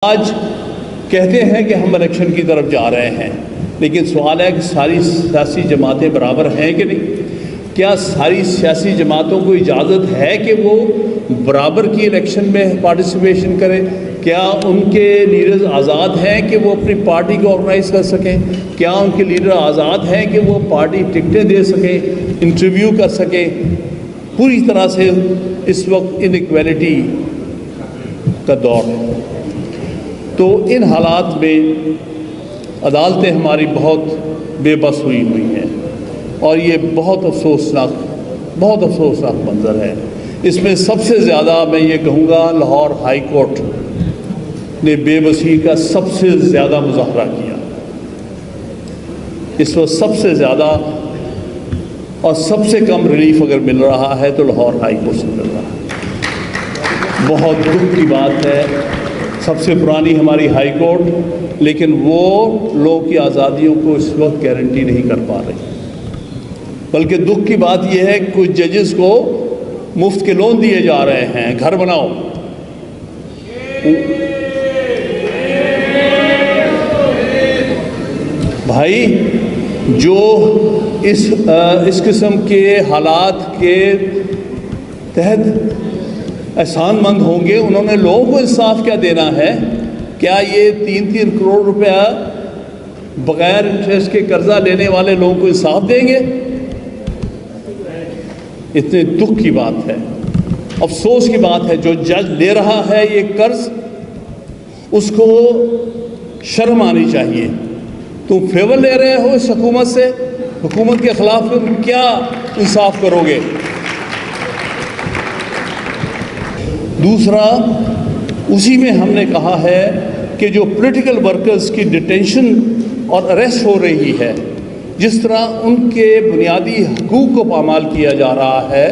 آج کہتے ہیں کہ ہم الیکشن کی طرف جا رہے ہیں، لیکن سوال ہے کہ ساری سیاسی جماعتیں برابر ہیں کہ نہیں؟ کیا ساری سیاسی جماعتوں کو اجازت ہے کہ وہ برابر کی الیکشن میں پارٹیسپیشن کریں؟ کیا ان کے لیڈرز آزاد ہیں کہ وہ اپنی پارٹی کو آرگنائز کر سکیں؟ کیا ان کے لیڈر آزاد ہیں کہ وہ پارٹی ٹکٹیں دے سکیں، انٹرویو کر سکیں؟ پوری طرح سے اس وقت انیکویلٹی کا دور ہے۔ تو ان حالات میں عدالتیں ہماری بہت بے بس ہوئی ہیں، اور یہ بہت افسوسناک منظر ہے۔ اس میں سب سے زیادہ میں یہ کہوں گا لاہور ہائی کورٹ نے بے بسی کا سب سے زیادہ مظاہرہ کیا۔ اس وقت سب سے زیادہ اور سب سے کم ریلیف اگر مل رہا ہے تو لاہور ہائی کورٹ سے مل رہا ہے۔ بہت دکھ کی بات ہے، سب سے پرانی ہماری ہائی کورٹ، لیکن وہ لوگوں کی آزادیوں کو اس وقت گارنٹی نہیں کر پا رہی۔ بلکہ دکھ کی بات یہ ہے کہ کچھ ججز کو مفت کے لون دیے جا رہے ہیں، گھر بناؤ۔ بھائی، جو اس قسم کے حالات کے تحت احسان مند ہوں گے، انہوں نے لوگوں کو انصاف کیا دینا ہے؟ کیا یہ 3 کروڑ روپیہ بغیر انٹرسٹ کے قرضہ لینے والے لوگوں کو انصاف دیں گے؟ اتنے دکھ کی بات ہے، افسوس کی بات ہے۔ جو جج لے رہا ہے یہ قرض، اس کو شرم آنی چاہیے۔ تم فیور لے رہے ہو اس حکومت سے، حکومت کے خلاف تم کیا انصاف کرو گے؟ دوسرا، اسی میں ہم نے کہا ہے کہ جو پولیٹیکل ورکرز کی ڈیٹینشن اور اریسٹ ہو رہی ہے، جس طرح ان کے بنیادی حقوق کو پامال کیا جا رہا ہے،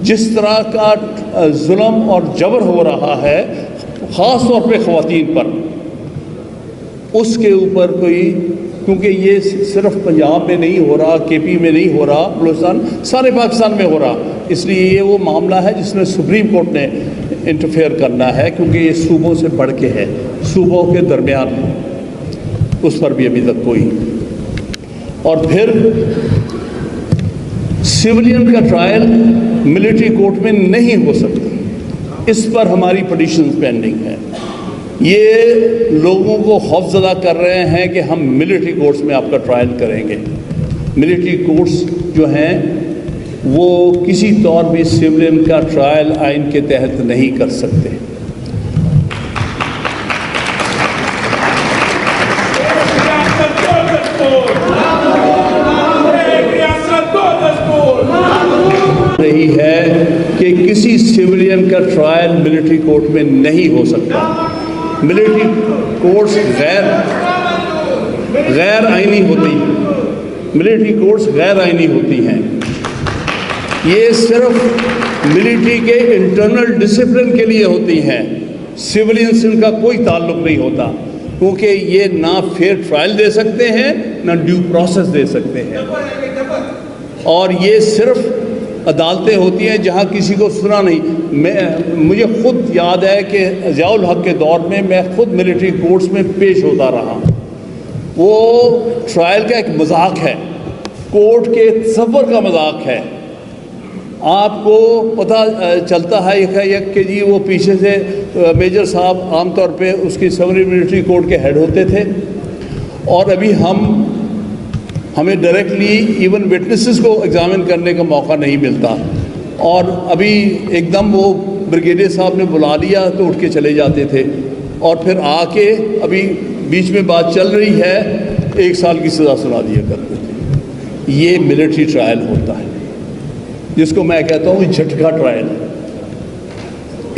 جس طرح کا ظلم اور جبر ہو رہا ہے خاص طور پہ خواتین پر، اس کے اوپر کوئی، کیونکہ یہ صرف پنجاب میں نہیں ہو رہا، کے پی میں نہیں ہو رہا، بلوچستان، سارے پاکستان میں ہو رہا، اس لیے یہ وہ معاملہ ہے جس میں سپریم کورٹ نے انٹرفیئر کرنا ہے، کیونکہ یہ صوبوں سے بڑھ کے ہے، صوبوں کے درمیان ہے، اس پر بھی ابھی تک کوئی۔ اور پھر سویلین کا ٹرائل ملٹری کورٹ میں نہیں ہو سکتا، اس پر ہماری پٹیشنز پینڈنگ ہے۔ یہ لوگوں کو خوفزدہ کر رہے ہیں کہ ہم ملٹری کورٹس میں آپ کا ٹرائل کریں گے۔ ملٹری کورٹس جو ہیں وہ کسی طور بھی سویلین کا ٹرائل آئین کے تحت نہیں کر سکتے۔ رہی ہے کہ کسی سویلین کا ٹرائل ملٹری کورٹ میں نہیں ہو سکتا۔ ملٹری کورٹس غیر آئینی ہوتی ہیں، ملٹری کورٹس غیر آئینی ہوتی ہیں۔ یہ صرف ملٹری کے انٹرنل ڈسپلن کے لیے ہوتی ہیں، سویلین سے ان کا کوئی تعلق نہیں ہوتا، کیونکہ یہ نہ فیئر ٹرائل دے سکتے ہیں نہ ڈیو پروسیس دے سکتے ہیں، اور یہ صرف عدالتیں ہوتی ہیں جہاں کسی کو سنا نہیں۔ مجھے خود یاد ہے کہ ضیاء الحق کے دور میں میں خود ملٹری کورٹس میں پیش ہوتا رہا۔ وہ ٹرائل کا ایک مذاق ہے، کورٹ کے تصور کا مذاق ہے۔ آپ کو پتہ چلتا ہے کہ جی وہ پیچھے سے میجر صاحب عام طور پہ اس کی سمری ملٹری کورٹ کے ہیڈ ہوتے تھے، اور ابھی ہمیں ڈائریکٹلی ایون وٹنسز کو ایگزامن کرنے کا موقع نہیں ملتا، اور ابھی ایک دم وہ بریگیڈیئر صاحب نے بلا لیا تو اٹھ کے چلے جاتے تھے، اور پھر آ کے ابھی بیچ میں بات چل رہی ہے 1 سال کی سزا سنا دیا کرتے تھے۔ یہ ملٹری ٹرائل ہوتا ہے، جس کو میں کہتا ہوں جھٹکا ٹرائل۔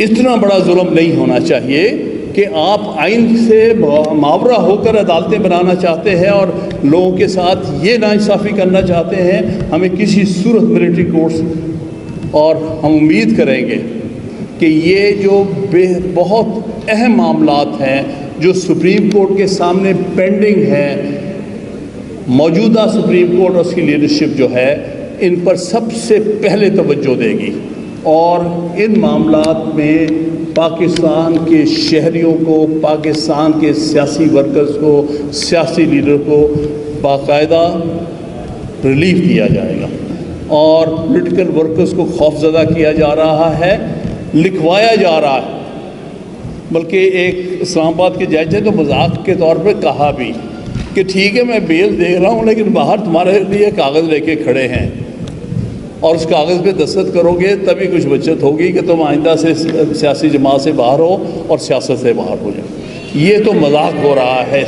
اتنا بڑا ظلم نہیں ہونا چاہیے کہ آپ آئین سے ماورا ہو کر عدالتیں بنانا چاہتے ہیں اور لوگوں کے ساتھ یہ ناانصافی کرنا چاہتے ہیں۔ ہمیں کسی صورت ملٹری کورٹس، اور ہم امید کریں گے کہ یہ جو بہت اہم معاملات ہیں جو سپریم کورٹ کے سامنے پینڈنگ ہیں، موجودہ سپریم کورٹ اور اس کی لیڈرشپ جو ہے ان پر سب سے پہلے توجہ دے گی۔ اور ان معاملات میں پاکستان کے شہریوں کو، پاکستان کے سیاسی ورکرز کو، سیاسی لیڈر کو باقاعدہ ریلیف دیا جائے گا، اور پولیٹیکل ورکرز کو خوفزدہ کیا جا رہا ہے، لکھوایا جا رہا ہے۔ بلکہ ایک اسلام آباد کے جج نے تو مذاق کے طور پہ کہا بھی کہ ٹھیک ہے میں بیل دے رہا ہوں، لیکن باہر تمہارے لیے کاغذ لے کے کھڑے ہیں، اور اس کاغذ پہ دستخط کرو گے تبھی کچھ بچت ہوگی کہ تم آئندہ سے سیاسی جماعت سے باہر ہو اور سیاست سے باہر ہو جاؤ۔ یہ تو مذاق ہو رہا ہے۔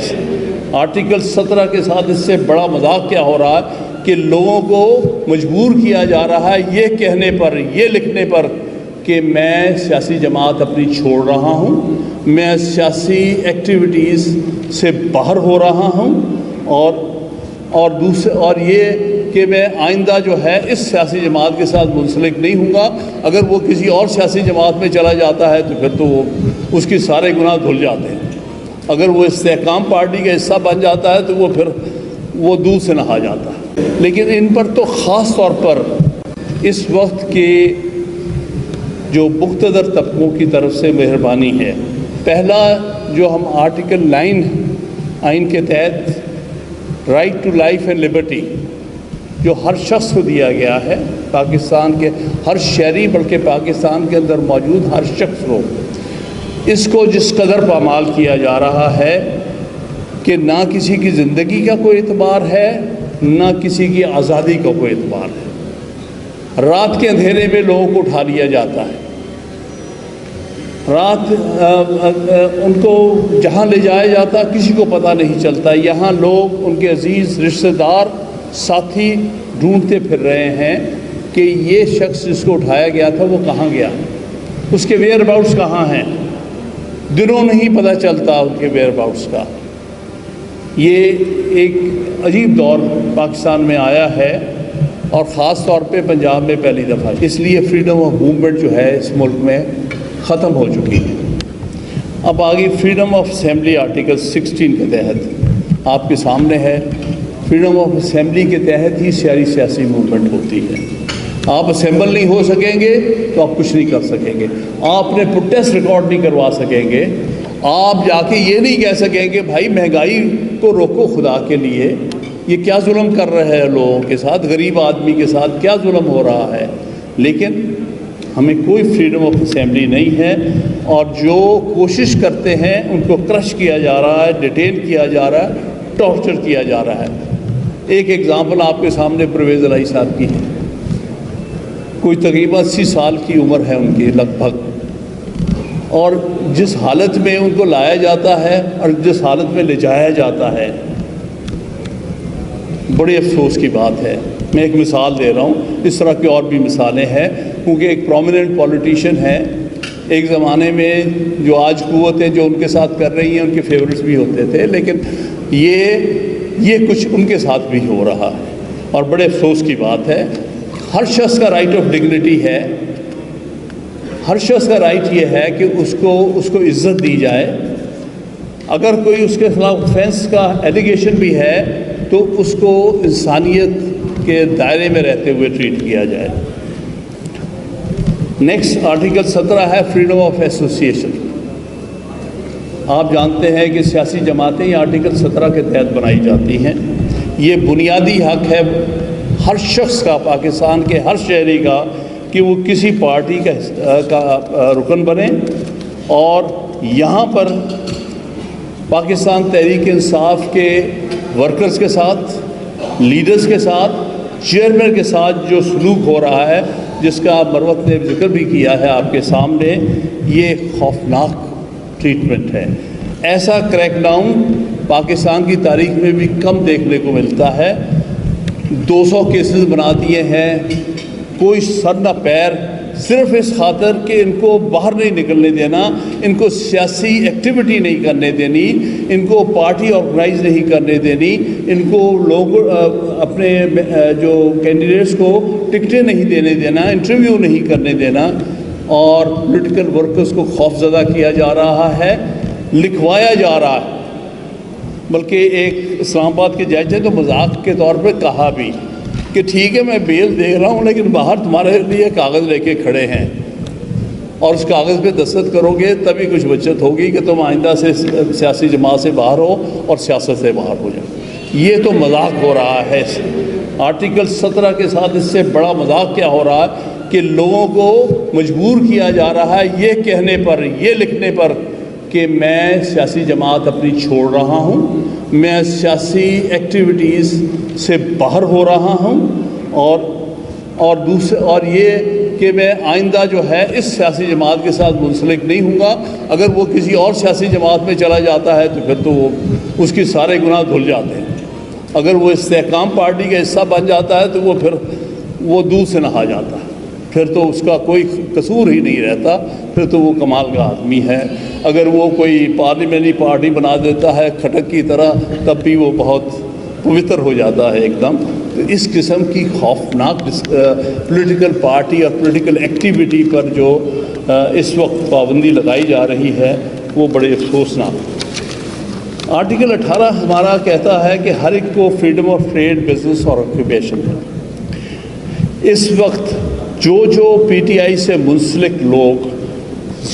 آرٹیکل 17 کے ساتھ اس سے بڑا مذاق کیا ہو رہا ہے کہ لوگوں کو مجبور کیا جا رہا ہے یہ کہنے پر، یہ لکھنے پر کہ میں سیاسی جماعت اپنی چھوڑ رہا ہوں، میں سیاسی ایکٹیویٹیز سے باہر ہو رہا ہوں، اور یہ کہ میں آئندہ جو ہے اس سیاسی جماعت کے ساتھ منسلک نہیں ہوں گا۔ اگر وہ کسی اور سیاسی جماعت میں چلا جاتا ہے تو پھر تو وہ اس کی سارے گناہ دھل جاتے ہیں۔ اگر وہ استحکام پارٹی کا حصہ بن جاتا ہے تو وہ پھر وہ دودھ سے نہا جاتا ہے۔ لیکن ان پر تو خاص طور پر اس وقت کے جو مقتدر طبقوں کی طرف سے مہربانی ہے۔ پہلا جو ہم آرٹیکل 9 آئین کے تحت right to life and liberty جو ہر شخص کو دیا گیا ہے، پاکستان کے ہر شہری بلکہ پاکستان کے اندر موجود ہر شخص کو، اس کو جس قدر پامال کیا جا رہا ہے کہ نہ کسی کی زندگی کا کوئی اعتبار ہے، نہ کسی کی آزادی کا کوئی اعتبار ہے۔ رات کے اندھیرے میں لوگوں کو اٹھا لیا جاتا ہے، رات ان کو جہاں لے جایا جاتا کسی کو پتہ نہیں چلتا۔ یہاں لوگ ان کے عزیز رشتہ دار ساتھی ڈھونڈتے پھر رہے ہیں کہ یہ شخص جس کو اٹھایا گیا تھا وہ کہاں گیا، اس کے ویئر اباؤٹس کہاں ہیں، دنوں نہیں پتہ چلتا ان کے ویئر اباؤٹس کا۔ یہ ایک عجیب دور پاکستان میں آیا ہے، اور خاص طور پہ پنجاب میں پہلی دفعہ، اس لیے فریڈم آف موومنٹ جو ہے اس ملک میں ختم ہو چکی ہے۔ اب آگے فریڈم آف اسمبلی آرٹیکل 16 کے تحت آپ کے سامنے ہے۔ فریڈم آف اسمبلی کے تحت ہی سیاسی موومنٹ ہوتی ہے۔ آپ اسمبل نہیں ہو سکیں گے تو آپ کچھ نہیں کر سکیں گے، آپ اپنے پروٹیسٹ ریکارڈ نہیں کروا سکیں گے، آپ جا کے یہ نہیں کہہ سکیں کہ بھائی مہنگائی کو روکو خدا کے لیے، یہ کیا ظلم کر رہے ہیں لوگوں کے ساتھ، غریب آدمی کے ساتھ کیا ظلم ہو رہا ہے۔ لیکن ہمیں کوئی فریڈم آف اسمبلی نہیں ہے، اور جو کوشش کرتے ہیں ان کو کرش کیا جا رہا ہے، ڈیٹین کیا جا رہا ہے، ٹارچر کیا جا رہا ہے۔ ایک ایگزامپل آپ کے سامنے پرویز الہی صاحب کی ہے، کوئی تقریباً 80 سال کی عمر ہے ان کی لگ بھگ، اور جس حالت میں ان کو لایا جاتا ہے اور جس حالت میں لے جایا جاتا ہے، بڑے افسوس کی بات ہے۔ میں ایک مثال دے رہا ہوں، اس طرح کی اور بھی مثالیں ہیں، کیونکہ ایک پرومیننٹ پولیٹیشین ہے ایک زمانے میں، جو آج قوتیں جو ان کے ساتھ کر رہی ہیں ان کے فیورٹس بھی ہوتے تھے، لیکن یہ کچھ ان کے ساتھ بھی ہو رہا ہے، اور بڑے افسوس کی بات ہے۔ ہر شخص کا رائٹ آف ڈگنیٹی ہے، ہر شخص کا رائٹ یہ ہے کہ اس کو عزت دی جائے۔ اگر کوئی اس کے خلاف آفینس کا ایلیگیشن بھی ہے تو اس کو انسانیت کے دائرے میں رہتے ہوئے ٹریٹ کیا جائے۔ نیکسٹ آرٹیکل 17 ہے فریڈم آف ایسوسیشن۔ آپ جانتے ہیں کہ سیاسی جماعتیں یہ آرٹیکل 17 کے تحت بنائی جاتی ہیں۔ یہ بنیادی حق ہے ہر شخص کا، پاکستان کے ہر شہری کا، کہ وہ کسی پارٹی کا رکن بنے، اور یہاں پر پاکستان تحریک انصاف کے ورکرز کے ساتھ، لیڈرز کے ساتھ، چیئرمین کے ساتھ جو سلوک ہو رہا ہے، جس کا مروت نے ذکر بھی کیا ہے آپ کے سامنے، یہ خوفناک ٹریٹمنٹ ہے۔ ایسا کریک ڈاؤن پاکستان کی تاریخ میں بھی کم دیکھنے کو ملتا ہے۔ 200 کیسز بنا دیے ہیں، کوئی سر نہ پیر، صرف اس خاطر کہ ان کو باہر نہیں نکلنے دینا، ان کو سیاسی ایکٹیویٹی نہیں کرنے دینی، ان کو پارٹی آرگنائز نہیں کرنے دینی، ان کو لوگ اپنے جو کینڈیڈیٹس کو ٹکٹیں نہیں دینے دینا، انٹرویو نہیں کرنے دینا، اور پولیٹیکل ورکرز کو خوفزدہ کیا جا رہا ہے، لکھوایا جا رہا ہے۔ بلکہ ایک اسلام آباد کے جج نے تو مذاق کے طور پہ کہا بھی کہ ٹھیک ہے میں بیل دے رہا ہوں لیکن باہر تمہارے لیے کاغذ لے کے کھڑے ہیں اور اس کاغذ پہ دستخط کرو گے تبھی کچھ بچت ہوگی کہ تم آئندہ سے سیاسی جماعت سے باہر ہو اور سیاست سے باہر ہو جاؤ. یہ تو مذاق ہو رہا ہے. آرٹیکل 17 کے ساتھ اس سے بڑا مذاق کیا ہو رہا ہے کہ لوگوں کو مجبور کیا جا رہا ہے یہ کہنے پر، یہ لکھنے پر کہ میں سیاسی جماعت اپنی چھوڑ رہا ہوں، میں سیاسی ایکٹیویٹیز سے باہر ہو رہا ہوں، اور یہ کہ میں آئندہ جو ہے اس سیاسی جماعت کے ساتھ منسلک نہیں ہوں گا. اگر وہ کسی اور سیاسی جماعت میں چلا جاتا ہے تو پھر تو وہ اس کی سارے گناہ دھل جاتے ہیں. اگر وہ استحکام پارٹی کا حصہ بن جاتا ہے تو وہ پھر وہ دودھ سے نہا جاتا ہے، پھر تو اس کا کوئی قصور ہی نہیں رہتا، پھر تو وہ کمال کا آدمی ہے. اگر وہ کوئی پارلیمنٹری پارٹی بنا دیتا ہے کھٹک کی طرح تب بھی وہ بہت پوتر ہو جاتا ہے ایک دم. تو اس قسم کی خوفناک پولیٹیکل پارٹی اور پولیٹیکل ایکٹیویٹی پر جو اس وقت پابندی لگائی جا رہی ہے وہ بڑے افسوسناک. آرٹیکل 18 ہمارا کہتا ہے کہ ہر ایک کو فریڈم آف ٹریڈ، بزنس اور آکوپیشن ہے. اس وقت جو پی ٹی آئی سے منسلک لوگ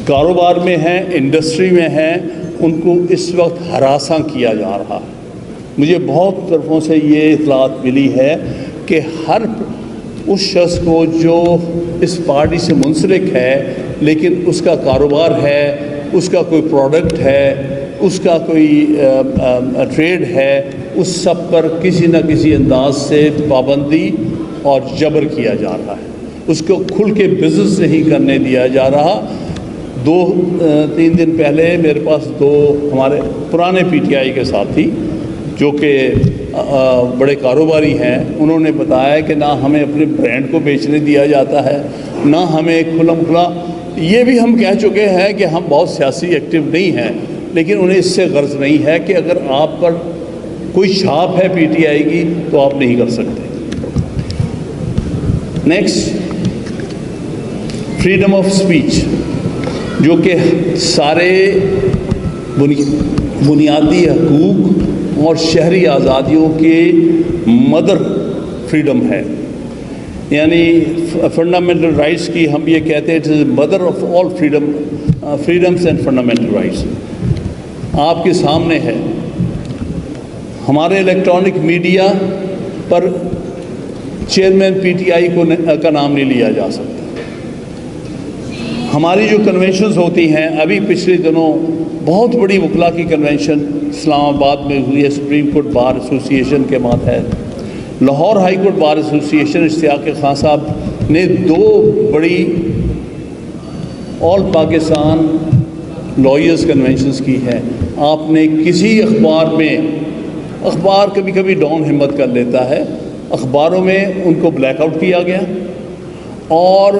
کاروبار میں ہیں، انڈسٹری میں ہیں، ان کو اس وقت ہراساں کیا جا رہا ہے. مجھے بہت طرفوں سے یہ اطلاعات ملی ہے کہ ہر اس شخص کو جو اس پارٹی سے منسلک ہے لیکن اس کا کاروبار ہے، اس کا کوئی پروڈکٹ ہے، اس کا کوئی ٹریڈ ہے، اس سب پر کسی نہ کسی انداز سے پابندی اور جبر کیا جا رہا ہے. اس کو کھل کے بزنس نہیں کرنے دیا جا رہا. 2-3 دن پہلے میرے پاس 2 ہمارے پرانے پی ٹی آئی کے ساتھی جو کہ بڑے کاروباری ہیں، انہوں نے بتایا کہ نہ ہمیں اپنے برانڈ کو بیچنے دیا جاتا ہے، نہ ہمیں کھلم کھلا. یہ بھی ہم کہہ چکے ہیں کہ ہم بہت سیاسی ایکٹیو نہیں ہیں، لیکن انہیں اس سے غرض نہیں ہے کہ اگر آپ پر کوئی چھاپ ہے پی ٹی آئی کی تو آپ نہیں کر سکتے. نیکسٹ، فریڈم آف اسپیچ، جو کہ سارے بنیادی حقوق اور شہری آزادیوں کے مدر فریڈم ہے. یعنی فنڈامنٹل رائٹس کی ہم یہ کہتے ہیں it is mother of all freedoms and fundamental rights. آپ کے سامنے ہے ہمارے electronic media per chairman P T I کا نام نہیں لیا جا سکتا. ہماری جو کنونشنز ہوتی ہیں، ابھی پچھلے دنوں بہت بڑی وکلا کی کنونشن اسلام آباد میں ہوئی ہے، سپریم کورٹ بار ایسوسی ایشن کے ماتحت. لاہور ہائی کورٹ بار ایسوسی ایشن اشتیاق خان صاحب نے 2 بڑی آل پاکستان لائرز کنونشنز کی ہے. آپ نے کسی اخبار کبھی کبھی ڈاؤن ہمت کر لیتا ہے، اخباروں میں ان کو بلیک آؤٹ کیا گیا اور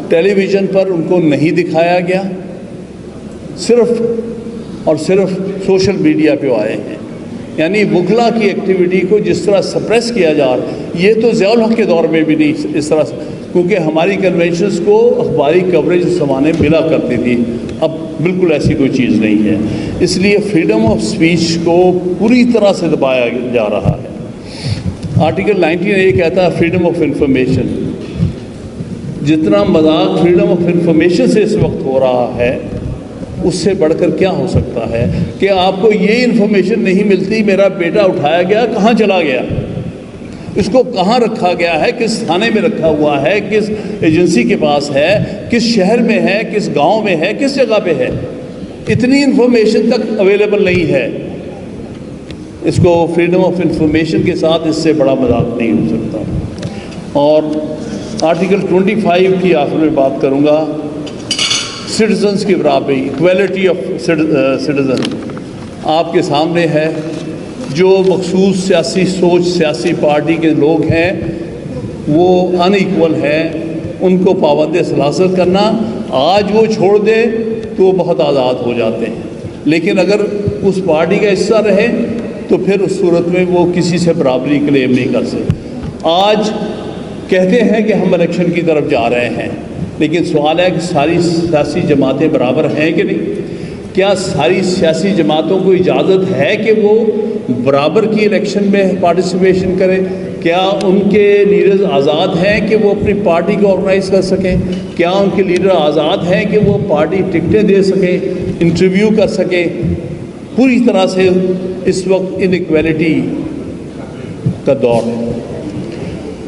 ٹیلی ویژن پر ان کو نہیں دکھایا گیا، صرف اور صرف سوشل میڈیا پہ آئے ہیں. یعنی وکلا کی ایکٹیویٹی کو جس طرح سپریس کیا جا رہا ہے، یہ تو ضیاء الحق کے دور میں بھی نہیں اس طرح، کیونکہ ہماری کنونشنز کو اخباری کوریج اس زمانے ملا کرتی تھی. اب بالکل ایسی کوئی چیز نہیں ہے. اس لیے فریڈم آف اسپیچ کو پوری طرح سے دبایا جا رہا ہے. آرٹیکل 19 یہ کہتا ہے فریڈم آف انفارمیشن. جتنا مذاق فریڈم آف انفارمیشن سے اس وقت ہو رہا ہے، اس سے بڑھ کر کیا ہو سکتا ہے کہ آپ کو یہ انفارمیشن نہیں ملتی میرا بیٹا اٹھایا گیا، کہاں چلا گیا، اس کو کہاں رکھا گیا ہے، کس تھانے میں رکھا ہوا ہے، کس ایجنسی کے پاس ہے، کس شہر میں ہے، کس گاؤں میں ہے، کس جگہ پہ ہے. اتنی انفارمیشن تک اویلیبل نہیں ہے. اس کو فریڈم آف انفارمیشن کے ساتھ اس سے بڑا مذاق نہیں ہو سکتا. اور آرٹیکل 25 کی آخر میں بات کروں گا، سٹیزنز کی برابری، ایکویلٹی آف سٹیزن. آپ کے سامنے ہے جو مخصوص سیاسی سوچ سیاسی پارٹی کے لوگ ہیں وہ ان ایکول ہیں، ان کو پابند سلاسل کرنا. آج وہ چھوڑ دیں تو وہ بہت آزاد ہو جاتے ہیں، لیکن اگر اس پارٹی کا حصہ رہے تو پھر اس صورت میں وہ کسی سے برابری کلیم نہیں کر سکتے. آج کہتے ہیں کہ ہم الیکشن کی طرف جا رہے ہیں، لیکن سوال ہے کہ ساری سیاسی جماعتیں برابر ہیں کہ نہیں؟ کیا ساری سیاسی جماعتوں کو اجازت ہے کہ وہ برابر کی الیکشن میں پارٹیسپیشن کریں؟ کیا ان کے لیڈرز آزاد ہیں کہ وہ اپنی پارٹی کو آرگنائز کر سکیں؟ کیا ان کے لیڈر آزاد ہیں کہ وہ پارٹی ٹکٹیں دے سکیں، انٹرویو کر سکیں؟ پوری طرح سے اس وقت انیکویلٹی کا دور ہے۔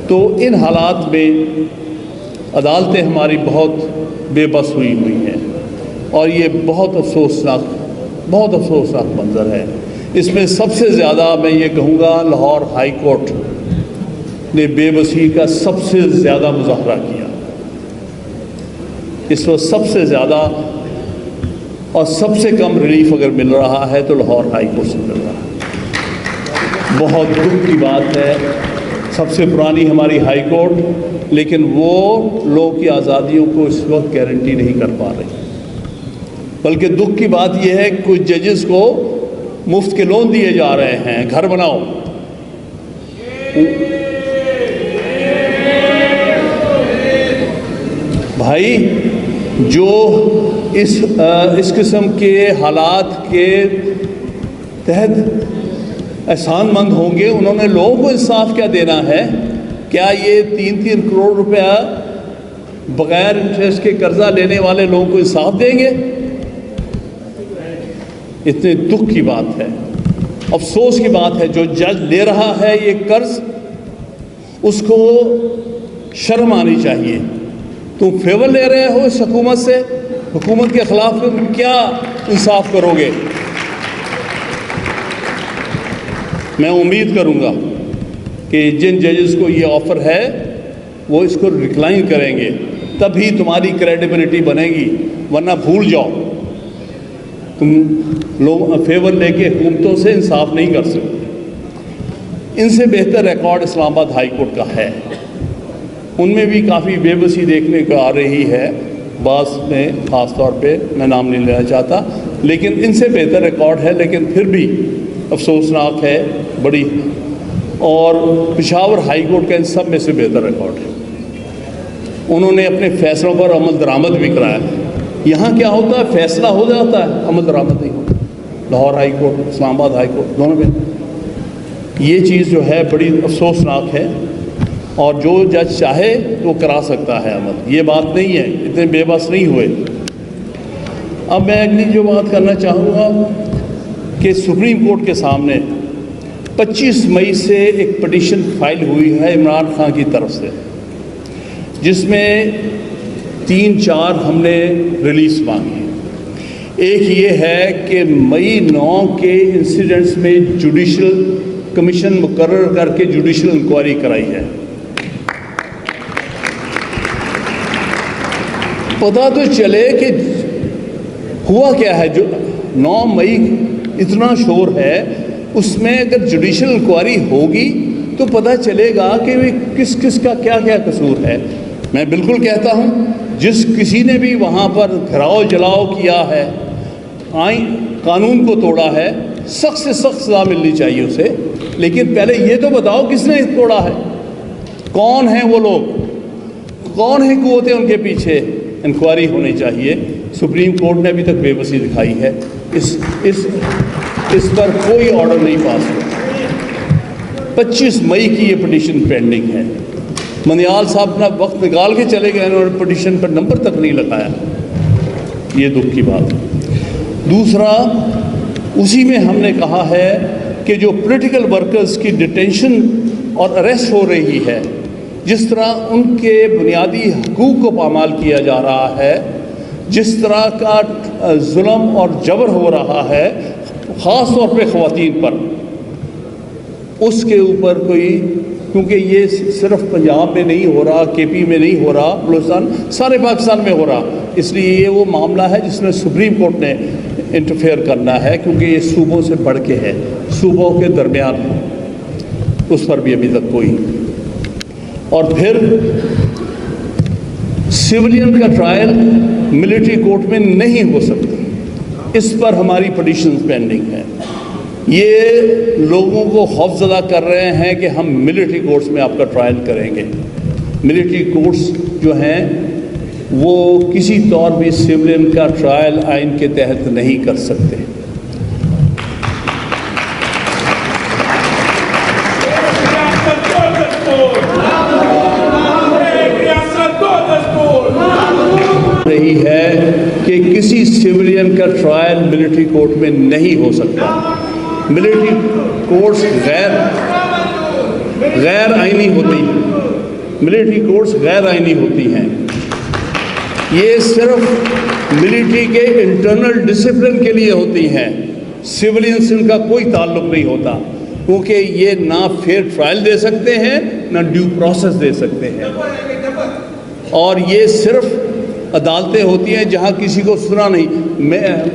تو ان حالات میں عدالتیں ہماری بہت بے بس ہوئی ہیں، اور یہ بہت افسوسناک منظر ہے۔ اس میں سب سے زیادہ میں یہ کہوں گا لاہور ہائی کورٹ نے بے بسی کا سب سے زیادہ مظاہرہ کیا۔ اس وقت سب سے زیادہ اور سب سے کم ریلیف اگر مل رہا ہے تو لاہور ہائی کورٹ سے مل رہا ہے۔ بہت دکھ کی بات ہے، سب سے پرانی ہماری ہائی کورٹ، لیکن وہ لوگوں کی آزادیوں کو اس وقت گارنٹی نہیں کر پا رہی۔ بلکہ دکھ کی بات یہ ہے کہ کچھ ججز کو مفت کے لون دیے جا رہے ہیں، گھر بناؤ۔ بھائی جو اس قسم کے حالات کے تحت احسان مند ہوں گے، انہوں نے لوگوں کو انصاف کیا دینا ہے؟ کیا یہ 3 کروڑ روپیہ بغیر انٹرسٹ کے قرضہ لینے والے لوگوں کو انصاف دیں گے؟ اتنے دکھ کی بات ہے، افسوس کی بات ہے۔ جو جج لے رہا ہے یہ قرض، اس کو شرم آنی چاہیے۔ تم فیور لے رہے ہو اس حکومت سے، حکومت کے خلاف تم کیا انصاف کرو گے؟ میں امید کروں گا کہ جن ججز کو یہ آفر ہے وہ اس کو ریکلائن کریں گے، تبھی تمہاری کریڈیبلٹی بنے گی، ورنہ بھول جاؤ، تم لوگ فیور لے کے حکومتوں سے انصاف نہیں کر سکتے۔ ان سے بہتر ریکارڈ اسلام آباد ہائی کورٹ کا ہے، ان میں بھی کافی بے بسی دیکھنے کو آ رہی ہے، بعض میں خاص طور پہ میں نام نہیں لینا چاہتا، لیکن ان سے بہتر ریکارڈ ہے، لیکن پھر بھی افسوسناک ہے بڑی۔ اور پشاور ہائی کورٹ کا ان سب میں سے بہتر ریکارڈ ہے، انہوں نے اپنے فیصلوں پر عمل درآمد بھی کرایا۔ یہاں کیا ہوتا ہے، فیصلہ ہو جاتا ہے، عمل درآمد نہیں ہوتا۔ لاہور ہائی کورٹ، اسلام آباد ہائی کورٹ، دونوں میں یہ چیز جو ہے بڑی افسوسناک ہے، اور جو جج چاہے تو کرا سکتا ہے عمل، یہ بات نہیں ہے، اتنے بے بس نہیں ہوئے۔ اب میں اگلی جو بات کرنا چاہوں گا کہ سپریم کورٹ کے سامنے 25 مئی سے ایک پٹیشن فائل ہوئی ہے عمران خان کی طرف سے، جس میں 3-4 ہم نے ریلیز مانگی۔ ایک یہ ہے کہ مئی 9 کے انسیڈنٹس میں جوڈیشل کمیشن مقرر کر کے جوڈیشل انکوائری کرائی ہے۔ پتہ تو چلے کہ ہوا کیا ہے۔ جو 9 مئی اتنا شور ہے، اس میں اگر جوڈیشل انکوائری ہوگی تو پتہ چلے گا کہ کس کس کا کیا کیا قصور ہے۔ میں بالکل کہتا ہوں، جس کسی نے بھی وہاں پر گھراؤ جلاؤ کیا ہے، آئین قانون کو توڑا ہے، سخت سے سخت سزا ملنی چاہیے اسے، لیکن پہلے یہ تو بتاؤ کس نے توڑا ہے، کون ہیں وہ لوگ، کون ہیں قوتیں ان کے پیچھے، انکوائری ہونی چاہیے۔ سپریم کورٹ نے ابھی تک بے بسی دکھائی ہے، اس پر کوئی آرڈر نہیں پاس ہوا۔ 25 مئی کی یہ پٹیشن پینڈنگ ہے۔ منیال صاحب اپنا وقت نکال کے چلے گئے، انہوں نے پٹیشن پر نمبر تک نہیں لگایا، یہ دکھ کی بات ہے۔ دوسرا، اسی میں ہم نے کہا ہے کہ جو پولیٹیکل ورکرز کی ڈیٹینشن اور اریسٹ ہو رہی ہے، جس طرح ان کے بنیادی حقوق کو پامال کیا جا رہا ہے، جس طرح کا ظلم اور جبر ہو رہا ہے خاص طور پہ خواتین پر، اس کے اوپر کوئی، کیونکہ یہ صرف پنجاب میں نہیں ہو رہا، کے پی میں نہیں ہو رہا، بلوچستان، سارے پاکستان میں ہو رہا، اس لیے یہ وہ معاملہ ہے جس میں سپریم کورٹ نے انٹرفیئر کرنا ہے، کیونکہ یہ صوبوں سے بڑھ کے ہے، صوبوں کے درمیان ہے، اس پر بھی ابھی تک کوئی۔ اور پھر سویلین کا ٹرائل ملٹری کورٹ میں نہیں ہو سکتا، اس پر ہماری پٹیشنز پینڈنگ ہے۔ یہ لوگوں کو خوفزدہ کر رہے ہیں کہ ہم ملٹری کورٹس میں آپ کا ٹرائل کریں گے۔ ملٹری کورٹس جو ہیں وہ کسی طور بھی سویلین کا ٹرائل آئین کے تحت نہیں کر سکتے۔ رہی ہے کہ کسی سویلین کا ٹرائل ملٹری کورٹ میں نہیں ہو سکتا. ملٹری کورٹس غیر آئینی ہوتی ہیں. ملٹری کورٹس غیر آئینی ہوتی ہیں. یہ صرف ملٹری کے انٹرنل ڈسپلن کے لیے ہوتی ہیں. سویلین سے ان کا کوئی تعلق نہیں ہوتا، کیونکہ یہ نہ فیئر ٹرائل دے سکتے ہیں نہ ڈیو پروسیس دے سکتے ہیں. اور یہ صرف عدالتیں ہوتی ہیں جہاں کسی کو سنا نہیں.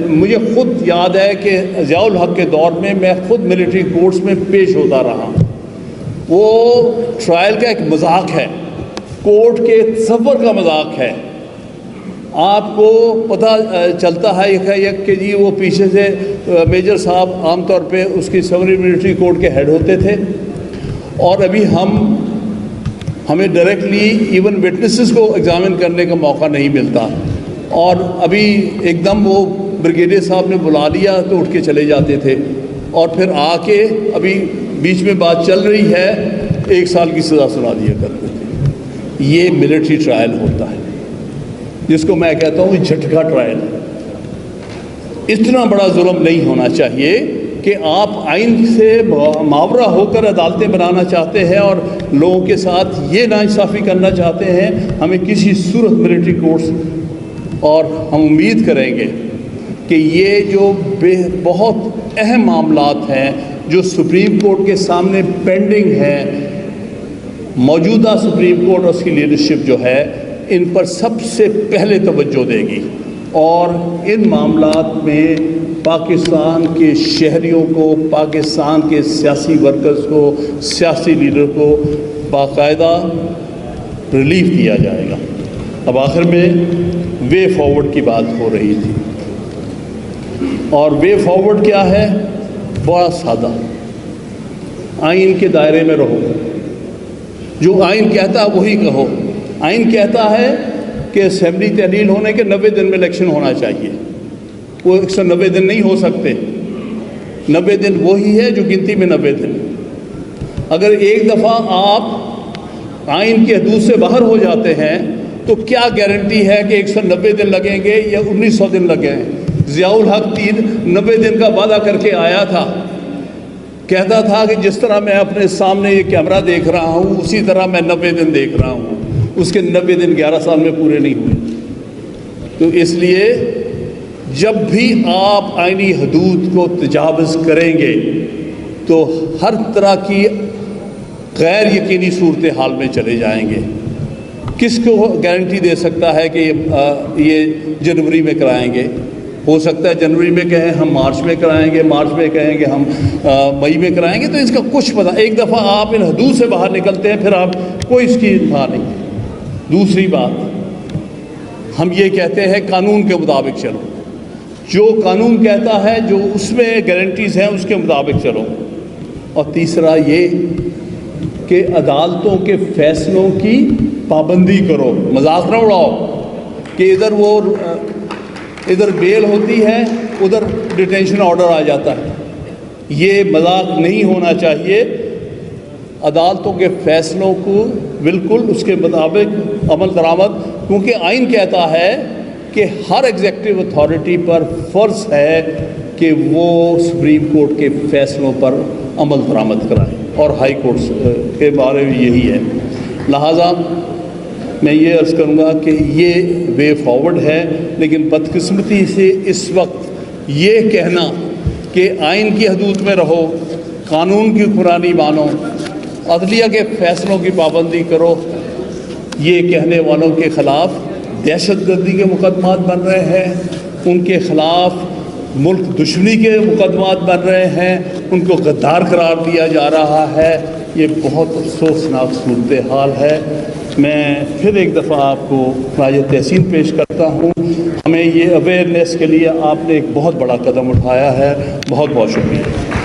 مجھے خود یاد ہے کہ ضیاء الحق کے دور میں خود ملٹری کورٹس میں پیش ہوتا رہا. وہ ٹرائل کا ایک مذاق ہے، کورٹ کے سفر کا مذاق ہے. آپ کو پتہ چلتا ہے کہ جی وہ پیچھے سے میجر صاحب عام طور پہ اس کی سمری ملٹری کورٹ کے ہیڈ ہوتے تھے، اور ابھی ہمیں ڈائریکٹلی ایون وٹنسز کو ایگزامن کرنے کا موقع نہیں ملتا. اور ابھی ایک دم وہ بریگیڈیئر صاحب نے بلا لیا تو اٹھ کے چلے جاتے تھے، اور پھر آ کے ابھی بیچ میں بات چل رہی ہے 1 سال کی سزا سنا دیا کرتے تھے. یہ ملٹری ٹرائل ہوتا ہے جس کو میں کہتا ہوں جھٹکا ٹرائل. اتنا بڑا ظلم نہیں ہونا چاہیے کہ آپ آئین سے ماورا ہو کر عدالتیں بنانا چاہتے ہیں اور لوگوں کے ساتھ یہ ناانصافی کرنا چاہتے ہیں. ہمیں کسی صورت ملٹری کورٹس، اور ہم امید کریں گے کہ یہ جو بہت اہم معاملات ہیں جو سپریم کورٹ کے سامنے پینڈنگ ہیں، موجودہ سپریم کورٹ اور اس کی لیڈرشپ جو ہے ان پر سب سے پہلے توجہ دے گی، اور ان معاملات میں پاکستان کے شہریوں کو، پاکستان کے سیاسی ورکرز کو، سیاسی لیڈر کو باقاعدہ ریلیف دیا جائے گا. اب آخر میں وے فارورڈ کی بات ہو رہی تھی، اور وے فارورڈ کیا ہے؟ بڑا سادہ، آئین کے دائرے میں رہو، جو آئین کہتا ہے وہی کہو. آئین کہتا ہے کہ اسمبلی تحلیل ہونے کے 90 دن میں الیکشن ہونا چاہیے. وہ 190 دن نہیں ہو سکتے. 90 دن وہی ہے جو گنتی میں 90 دن. اگر ایک دفعہ آپ آئین کی حدود سے باہر ہو جاتے ہیں تو کیا گارنٹی ہے کہ 190 دن لگیں گے یا 1900 دن لگیں؟ ضیاء الحق 90 دن کا وعدہ کر کے آیا تھا، کہتا تھا کہ جس طرح میں اپنے سامنے یہ کیمرہ دیکھ رہا ہوں اسی طرح میں 90 دن دیکھ رہا ہوں. اس کے 90 دن 11 سال میں پورے نہیں ہوئے. تو اس لیے جب بھی آپ آئینی حدود کو تجاوز کریں گے تو ہر طرح کی غیر یقینی صورتحال میں چلے جائیں گے. کس کو گارنٹی دے سکتا ہے کہ یہ جنوری میں کرائیں گے؟ ہو سکتا ہے جنوری میں کہیں ہم مارچ میں کرائیں گے، مارچ میں کہیں گے ہم مئی میں کرائیں گے. تو اس کا کچھ پتہ، ایک دفعہ آپ ان حدود سے باہر نکلتے ہیں پھر آپ کوئی اس کی انتہا نہیں. دوسری بات، ہم یہ کہتے ہیں قانون کے مطابق چلو. جو قانون کہتا ہے، جو اس میں گارنٹیز ہیں اس کے مطابق چلو. اور تیسرا یہ کہ عدالتوں کے فیصلوں کی پابندی کرو. مذاق نہ اڑاؤ کہ ادھر بیل ہوتی ہے ادھر ڈیٹینشن آرڈر آ جاتا ہے. یہ مذاق نہیں ہونا چاہیے. عدالتوں کے فیصلوں کو بالکل اس کے مطابق عمل درآمد، کیونکہ آئین کہتا ہے کہ ہر ایگزیکٹو اتھارٹی پر فرض ہے کہ وہ سپریم کورٹ کے فیصلوں پر عمل درآمد کرائے، اور ہائی کورٹس کے بارے میں یہی ہے. لہٰذا میں یہ عرض کروں گا کہ یہ وے فارورڈ ہے. لیکن بدقسمتی سے اس وقت یہ کہنا کہ آئین کی حدود میں رہو، قانون کی حکمرانی مانو، عدلیہ کے فیصلوں کی پابندی کرو، یہ کہنے والوں کے خلاف دہشت گردی کے مقدمات بن رہے ہیں، ان کے خلاف ملک دشمنی کے مقدمات بن رہے ہیں، ان کو غدار قرار دیا جا رہا ہے. یہ بہت افسوسناک صورتحال ہے. میں پھر ایک دفعہ آپ کو خراج تحسین پیش کرتا ہوں. ہمیں یہ اویئرنیس کے لیے آپ نے ایک بہت بڑا قدم اٹھایا ہے. بہت بہت شکریہ.